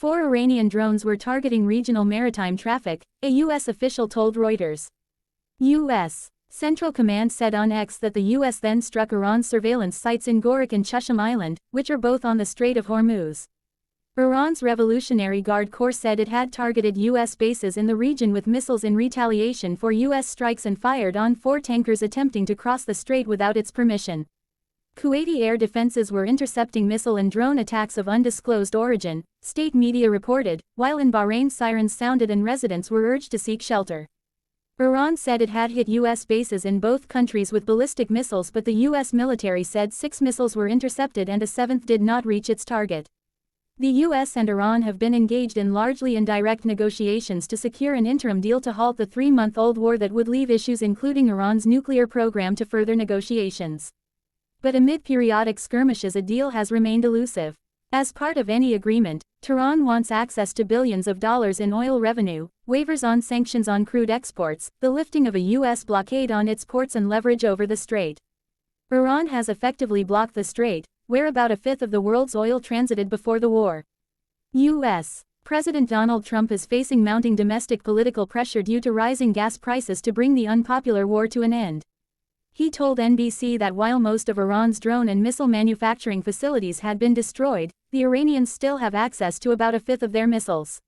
4 Iranian drones were targeting regional maritime traffic, a U.S. official told Reuters. U.S. Central Command said on X that the U.S. then struck Iran's surveillance sites in Gorik and Chusheim Island, which are both on the Strait of Hormuz. Iran's Revolutionary Guard Corps said it had targeted U.S. bases in the region with missiles in retaliation for U.S. strikes and fired on 4 tankers attempting to cross the strait without its permission. Kuwaiti air defenses were intercepting missile and drone attacks of undisclosed origin, state media reported, while in Bahrain sirens sounded and residents were urged to seek shelter. Iran said it had hit U.S. bases in both countries with ballistic missiles, but the U.S. military said 6 missiles were intercepted and a 7th did not reach its target. The U.S. and Iran have been engaged in largely indirect negotiations to secure an interim deal to halt the 3-month-old war that would leave issues including Iran's nuclear program to further negotiations. But amid periodic skirmishes, a deal has remained elusive. As part of any agreement, Tehran wants access to billions of dollars in oil revenue, waivers on sanctions on crude exports, the lifting of a U.S. blockade on its ports and leverage over the strait. Iran has effectively blocked the strait, where about a fifth of the world's oil transited before the war. U.S. President Donald Trump is facing mounting domestic political pressure due to rising gas prices to bring the unpopular war to an end. He told NBC that while most of Iran's drone and missile manufacturing facilities had been destroyed, the Iranians still have access to about a fifth of their missiles.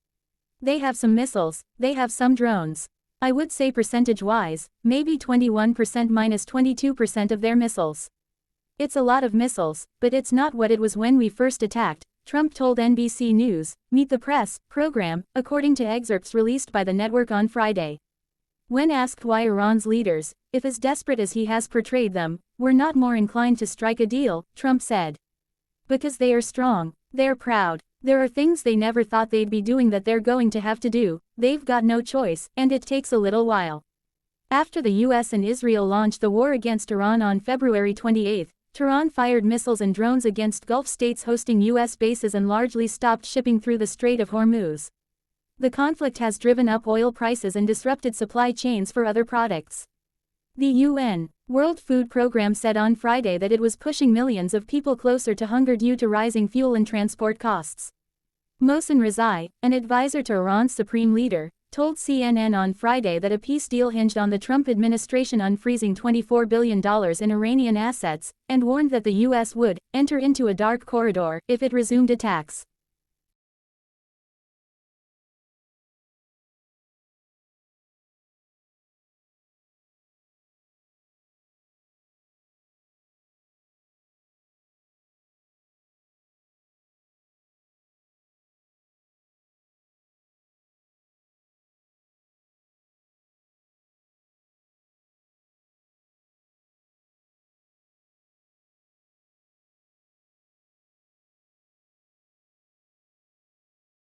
They have some missiles, they have some drones. I would say percentage-wise, maybe 21% minus 22% of their missiles. It's a lot of missiles, but it's not what it was when we first attacked, Trump told NBC News, Meet the Press program, according to excerpts released by the network on Friday. When asked why Iran's leaders, if as desperate as he has portrayed them, were not more inclined to strike a deal, Trump said. Because they are strong, they're proud, there are things they never thought they'd be doing that they're going to have to do, they've got no choice, and it takes a little while. After the US and Israel launched the war against Iran on February 28, Tehran fired missiles and drones against Gulf states hosting U.S. bases and largely stopped shipping through the Strait of Hormuz. The conflict has driven up oil prices and disrupted supply chains for other products. The UN World Food Programme said on Friday that it was pushing millions of people closer to hunger due to rising fuel and transport costs. Mohsen Rezai, an advisor to Iran's supreme leader, told CNN on Friday that a peace deal hinged on the Trump administration unfreezing $24 billion in Iranian assets, and warned that the U.S. would enter into a dark corridor if it resumed attacks.